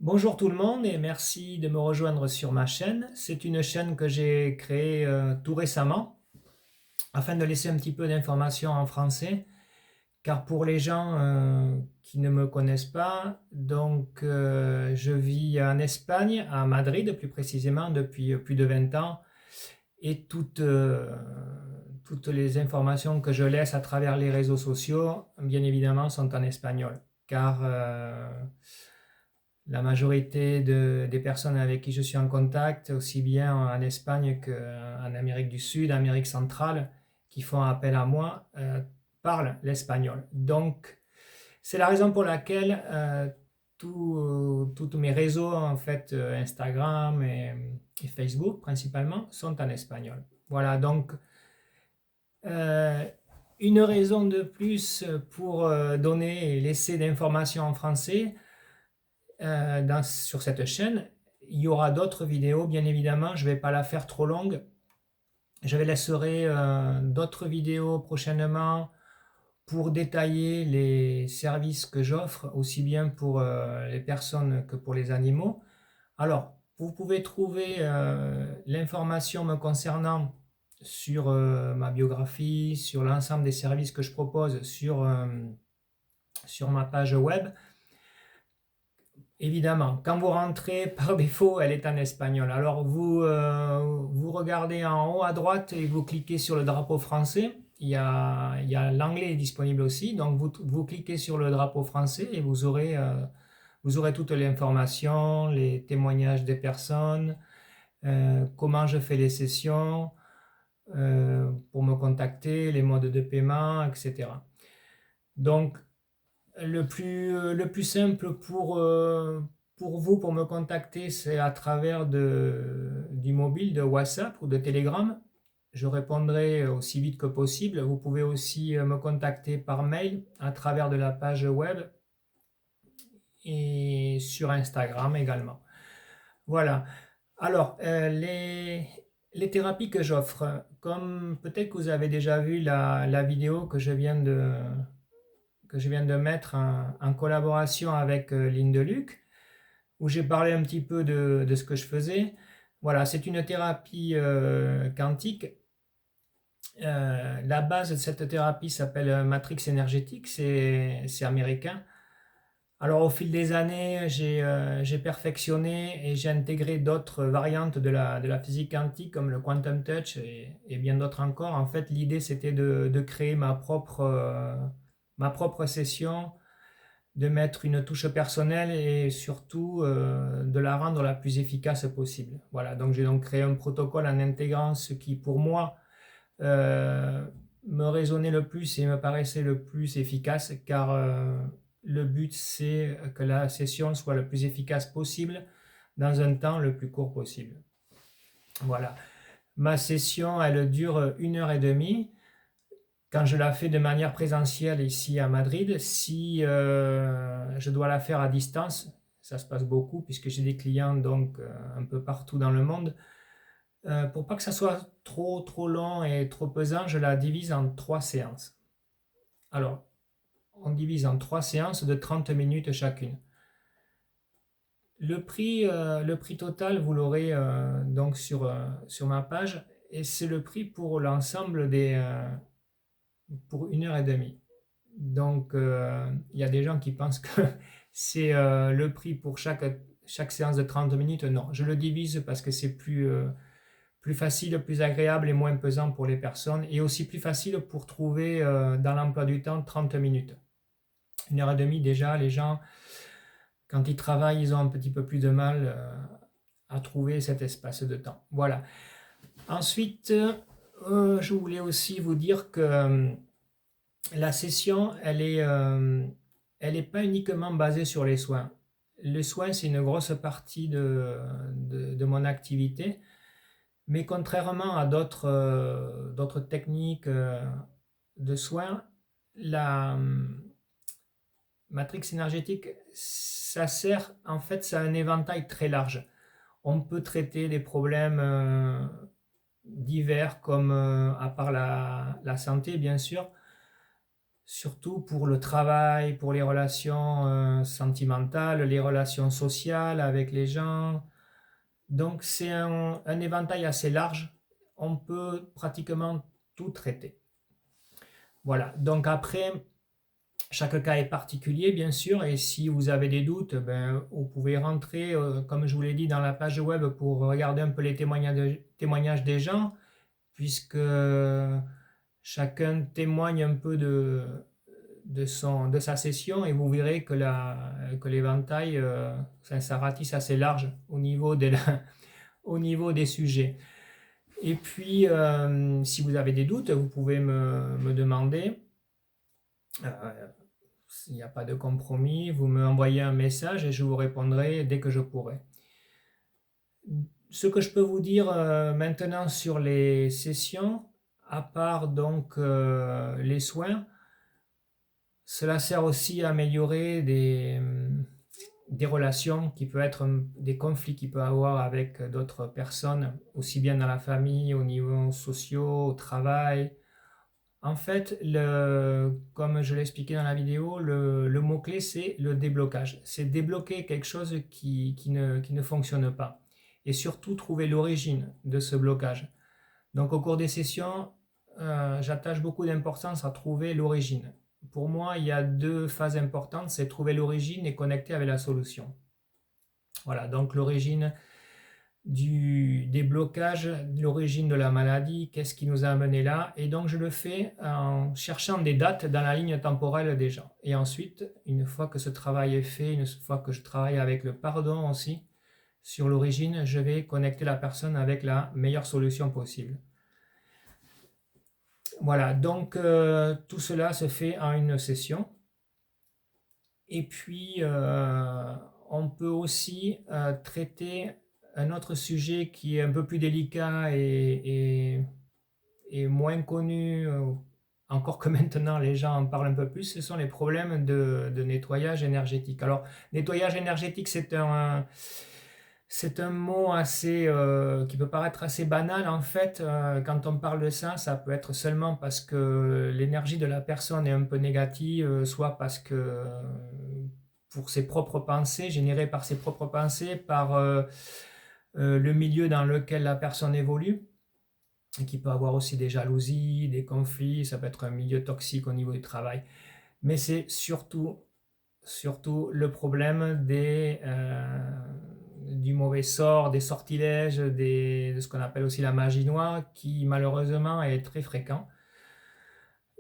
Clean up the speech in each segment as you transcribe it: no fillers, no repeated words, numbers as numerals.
Bonjour tout le monde et merci de me rejoindre sur ma chaîne. C'est une chaîne que j'ai créée tout récemment afin de laisser un petit peu d'informations en français, car pour les gens qui ne me connaissent pas, je vis en Espagne, à Madrid plus précisément, depuis plus de 20 ans et toutes les informations que je laisse à travers les réseaux sociaux, bien évidemment, sont en espagnol, car la majorité des personnes avec qui je suis en contact, aussi bien en Espagne qu'en Amérique du Sud, Amérique centrale, qui font appel à moi, parlent l'espagnol. Donc, c'est la raison pour laquelle tous mes réseaux, en fait, Instagram et Facebook principalement, sont en espagnol. Voilà, donc euh, une raison de plus pour donner et laisser d'informations en français sur cette chaîne. Il y aura d'autres vidéos, bien évidemment, je ne vais pas la faire trop longue. Je laisserai d'autres vidéos prochainement pour détailler les services que j'offre, aussi bien pour les personnes que pour les animaux. Alors, vous pouvez trouver l'information me concernant sur ma biographie, sur l'ensemble des services que je propose sur ma page web. Évidemment, quand vous rentrez, par défaut, elle est en espagnol. Alors vous regardez en haut à droite et vous cliquez sur le drapeau français. Il y a l'anglais est disponible aussi. Donc vous cliquez sur le drapeau français et vous aurez toute l'information, les témoignages des personnes, comment je fais les sessions, pour me contacter, les modes de paiement, etc. Donc le plus simple pour vous, pour me contacter, c'est à travers du mobile, de WhatsApp ou de Telegram. Je répondrai aussi vite que possible. Vous pouvez aussi me contacter par mail à travers de la page web et sur Instagram également. Voilà. Alors, les thérapies que j'offre, comme peut-être que vous avez déjà vu la vidéo que je viens de mettre en collaboration avec Luc, où j'ai parlé un petit peu de ce que je faisais. Voilà, c'est une thérapie quantique. La base de cette thérapie s'appelle Matrix énergétique, c'est américain. Alors au fil des années, j'ai perfectionné et j'ai intégré d'autres variantes de la physique quantique comme le quantum touch et bien d'autres encore. En fait, l'idée c'était de créer ma propre session, de mettre une touche personnelle et surtout de la rendre la plus efficace possible. Voilà, donc j'ai créé un protocole en intégrant ce qui pour moi euh, me résonnait le plus et me paraissait le plus efficace, car le but c'est que la session soit le plus efficace possible dans un temps le plus court possible. Voilà. Ma session, elle dure 1 heure et demie. Quand je la fais de manière présentielle ici à Madrid, si je dois la faire à distance, ça se passe beaucoup puisque j'ai des clients un peu partout dans le monde. Pour pas que ça soit trop trop long et trop pesant, je la divise en 3 séances. Alors, on divise en 3 séances de 30 minutes chacune. Le prix total, vous l'aurez sur ma page, et c'est le prix pour l'ensemble pour 1 heure et demie. Donc, il y a des gens qui pensent que c'est le prix pour chaque séance de 30 minutes. Non, je le divise parce que c'est plus facile, plus agréable et moins pesant pour les personnes, et aussi plus facile pour trouver dans l'emploi du temps 30 minutes. 1 heure et demie, déjà, les gens, quand ils travaillent, ils ont un petit peu plus de mal à trouver cet espace de temps. Voilà. Ensuite, je voulais aussi vous dire que la session, elle est pas uniquement basée sur les soins. Les soins, c'est une grosse partie de mon activité, mais contrairement à d'autres techniques de soins, la matrix énergétique, ça sert, en fait, ça a un éventail très large. On peut traiter des problèmes divers, comme à part la santé, bien sûr, surtout pour le travail, pour les relations sentimentales, les relations sociales avec les gens. Donc c'est un éventail assez large. On peut pratiquement tout traiter. Voilà, donc après, chaque cas est particulier, bien sûr, et si vous avez des doutes, ben, vous pouvez rentrer, comme je vous l'ai dit, dans la page web pour regarder un peu les témoignages des gens, puisque chacun témoigne un peu de sa session, et vous verrez que l'éventail, ça ratisse assez large au niveau des sujets. Et puis, si vous avez des doutes, vous pouvez me demander. S'il n'y a pas de compromis, vous me envoyez un message et je vous répondrai dès que je pourrai. Ce que je peux vous dire maintenant sur les sessions, à part donc les soins, cela sert aussi à améliorer des relations qui peuvent être des conflits qu'il peut avoir avec d'autres personnes, aussi bien dans la famille, au niveau social, au travail. En fait, comme je l'ai expliqué dans la vidéo, le mot-clé, c'est le déblocage. C'est débloquer quelque chose qui ne fonctionne pas. Et surtout, trouver l'origine de ce blocage. Donc, au cours des sessions, j'attache beaucoup d'importance à trouver l'origine. Pour moi, il y a deux phases importantes, c'est trouver l'origine et connecter avec la solution. Voilà, donc l'origine des blocages, l'origine de la maladie, qu'est-ce qui nous a amené là. Et donc je le fais en cherchant des dates dans la ligne temporelle des gens. Et ensuite, une fois que ce travail est fait, une fois que je travaille avec le pardon aussi, sur l'origine, je vais connecter la personne avec la meilleure solution possible. Voilà, donc tout cela se fait en une session. Et puis, on peut aussi traiter un autre sujet qui est un peu plus délicat et moins connu, encore que maintenant les gens en parlent un peu plus, ce sont les problèmes de nettoyage énergétique. Alors, nettoyage énergétique, c'est un mot qui peut paraître assez banal en fait. Quand on parle de ça, ça peut être seulement parce que l'énergie de la personne est un peu négative, soit parce que pour ses propres pensées, générées par ses propres pensées, par le milieu dans lequel la personne évolue, et qui peut avoir aussi des jalousies, des conflits, ça peut être un milieu toxique au niveau du travail. Mais c'est surtout le problème du mauvais sort, des sortilèges, de ce qu'on appelle aussi la magie noire, qui malheureusement est très fréquent.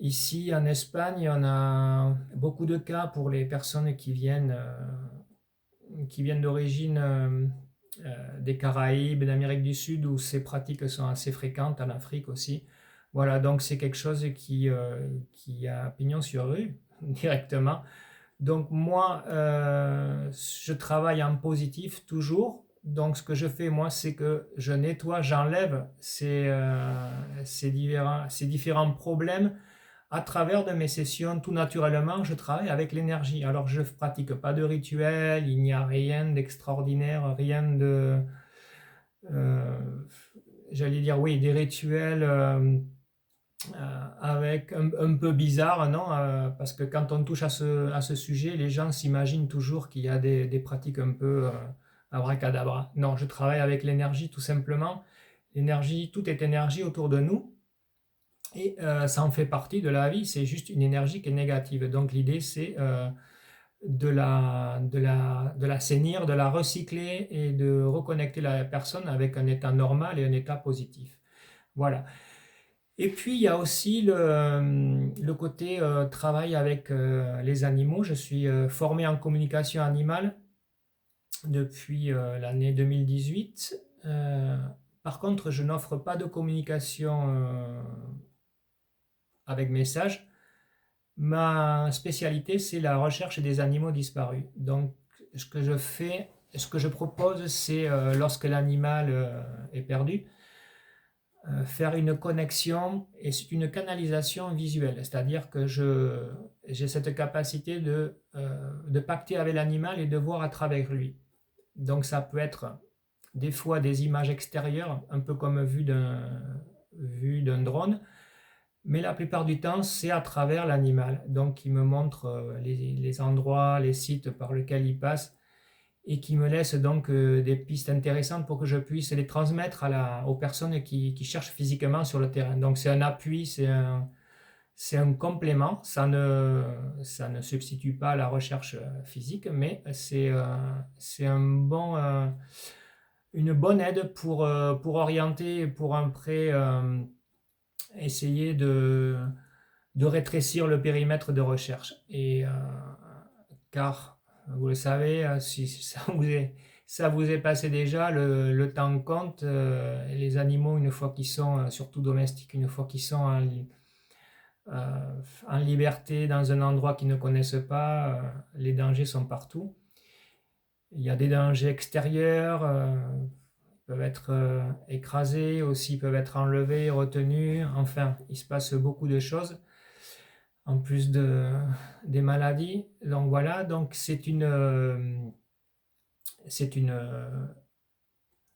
Ici en Espagne, on a beaucoup de cas pour les personnes qui viennent d'origine des Caraïbes, d'Amérique du Sud, où ces pratiques sont assez fréquentes, en Afrique aussi. Voilà, donc c'est quelque chose qui a pignon sur rue directement. Donc moi, je travaille en positif toujours. Donc ce que je fais, moi, c'est que je nettoie, j'enlève ces différents problèmes à travers de mes sessions. Tout naturellement, je travaille avec l'énergie. Alors je ne pratique pas de rituel, il n'y a rien d'extraordinaire, rien de... euh, j'allais dire, oui, des rituels avec un peu bizarre, non? Parce que quand on touche à ce sujet, les gens s'imaginent toujours qu'il y a des pratiques un peu abracadabra. Non, je travaille avec l'énergie tout simplement. L'énergie, tout est énergie autour de nous. Et ça en fait partie de la vie, c'est juste une énergie qui est négative. Donc l'idée, c'est de l'assainir, de la recycler et de reconnecter la personne avec un état normal et un état positif. Voilà. Et puis il y a aussi le côté travail avec les animaux. Je suis formé en communication animale depuis l'année 2018. Par contre, je n'offre pas de communication avec message. Ma spécialité, c'est la recherche des animaux disparus. Donc, ce que je propose, c'est lorsque l'animal est perdu, faire une connexion et c'est une canalisation visuelle. C'est-à-dire que j'ai cette capacité de pacter avec l'animal et de voir à travers lui. Donc, ça peut être des fois des images extérieures, un peu comme vue d'un drone, mais la plupart du temps, c'est à travers l'animal. Donc, il me montre les endroits, les sites par lesquels il passe et qui me laisse donc des pistes intéressantes pour que je puisse les transmettre aux personnes qui cherchent physiquement sur le terrain. Donc, c'est un appui, c'est un complément, ça ne substitue pas à la recherche physique, mais c'est une bonne aide pour orienter, pour après essayer de rétrécir le périmètre de recherche. Car, vous le savez, si ça vous est passé déjà, le temps compte. Les animaux, une fois qu'ils sont, surtout domestiques, une fois qu'ils sont en liberté dans un endroit qu'ils ne connaissent pas, les dangers sont partout. Il y a des dangers extérieurs, ils peuvent être écrasés, aussi ils peuvent être enlevés, retenus, enfin, il se passe beaucoup de choses en plus des maladies. Donc voilà, donc c'est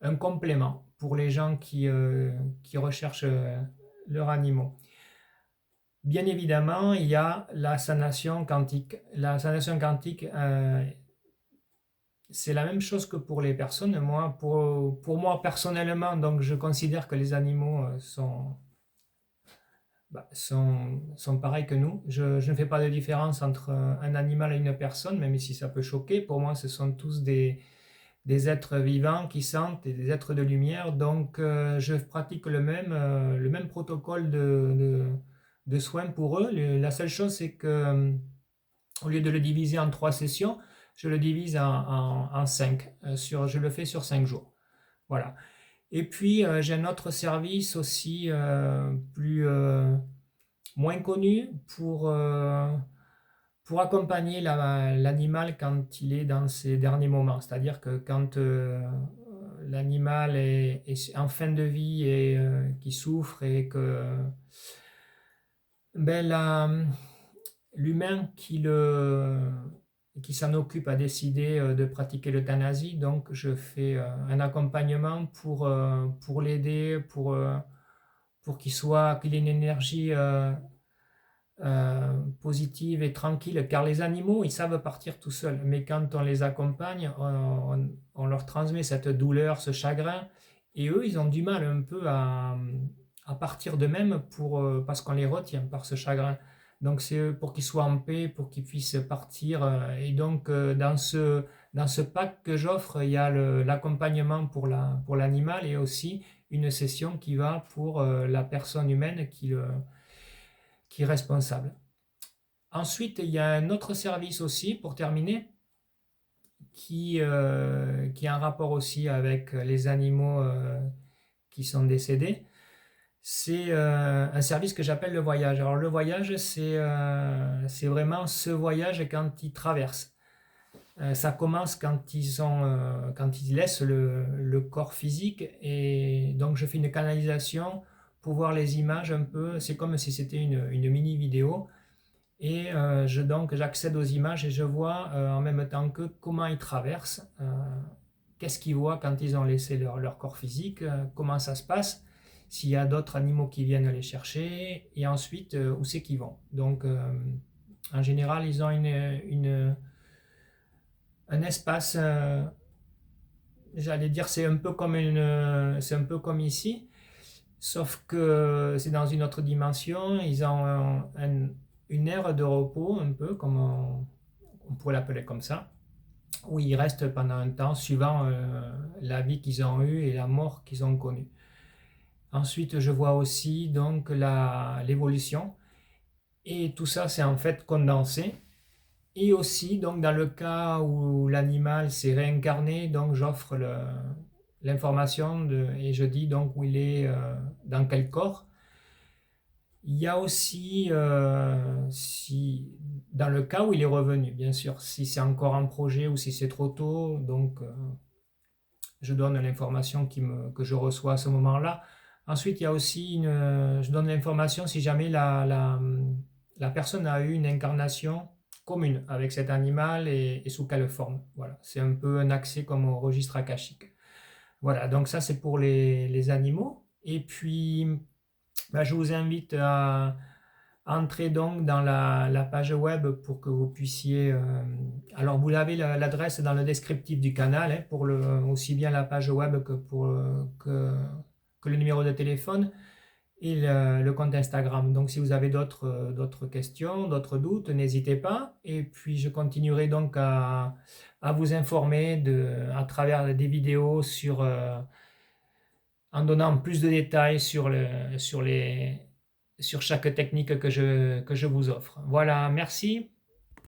un complément pour les gens qui recherchent leurs animaux. Bien évidemment, il y a la sanation quantique. La sanation quantique, c'est la même chose que pour les personnes. Pour moi personnellement, donc je considère que les animaux sont pareils que nous. Je ne fais pas de différence entre un animal et une personne, même si ça peut choquer. Pour moi, ce sont tous des êtres vivants qui sentent et des êtres de lumière. Donc, je pratique le même protocole de soins pour eux. La seule chose, c'est que au lieu de le diviser en 3 sessions, je le divise en 5. Je le fais sur 5 jours. Voilà. Et puis, j'ai un autre service aussi moins connu pour accompagner l'animal quand il est dans ses derniers moments. C'est-à-dire que quand l'animal est en fin de vie et qui souffre et que l'humain qui s'en occupe a décidé de pratiquer l'euthanasie, donc je fais un accompagnement pour l'aider, pour qu'il ait une énergie positive et tranquille, car les animaux, ils savent partir tout seuls, mais quand on les accompagne, on leur transmet cette douleur, ce chagrin, et eux, ils ont du mal un peu à partir d'eux-mêmes parce qu'on les retient par ce chagrin. Donc c'est pour qu'ils soient en paix, pour qu'ils puissent partir. Et donc dans ce pack que j'offre, il y a l'accompagnement pour l'animal et aussi une session qui va pour la personne humaine qui est responsable. Ensuite, il y a un autre service aussi, pour terminer, qui a un rapport aussi avec les animaux qui sont décédés. C'est un service que j'appelle le voyage. Alors le voyage, c'est vraiment ce voyage quand ils traversent. Ça commence quand ils laissent le corps physique, et donc je fais une canalisation pour voir les images un peu. C'est comme si c'était une mini vidéo, et donc j'accède aux images et je vois en même temps que comment ils traversent, qu'est-ce qu'ils voient quand ils ont laissé leur corps physique, comment ça se passe, s'il y a d'autres animaux qui viennent les chercher, et ensuite où c'est qu'ils vont. Donc en général, ils ont un espace, j'allais dire, c'est un peu comme ici, sauf que c'est dans une autre dimension. Ils ont une aire de repos, un peu comme on pourrait l'appeler comme ça, où ils restent pendant un temps suivant la vie qu'ils ont eue et la mort qu'ils ont connue. Ensuite, je vois aussi donc l'évolution, et tout ça c'est en fait condensé. Et aussi, donc, dans le cas où l'animal s'est réincarné, donc j'offre l'information et je dis donc où il est, dans quel corps. Il y a aussi, dans le cas où il est revenu, bien sûr, si c'est encore en projet ou si c'est trop tôt, donc je donne l'information que je reçois à ce moment-là. Ensuite, il y a aussi je donne l'information si jamais la personne a eu une incarnation commune avec cet animal, et sous quelle forme. Voilà, c'est un peu un accès comme au registre akashique. Voilà, donc ça c'est pour les animaux. Et puis Je vous invite à entrer donc dans la page web pour que vous puissiez... alors vous avez l'adresse dans le descriptif du canal, hein, pour aussi bien la page web que le numéro de téléphone et le compte Instagram. Donc si vous avez d'autres questions, d'autres doutes, n'hésitez pas. Et puis je continuerai donc à vous informer à travers des vidéos en donnant plus de détails sur chaque technique que je vous offre. Voilà, merci.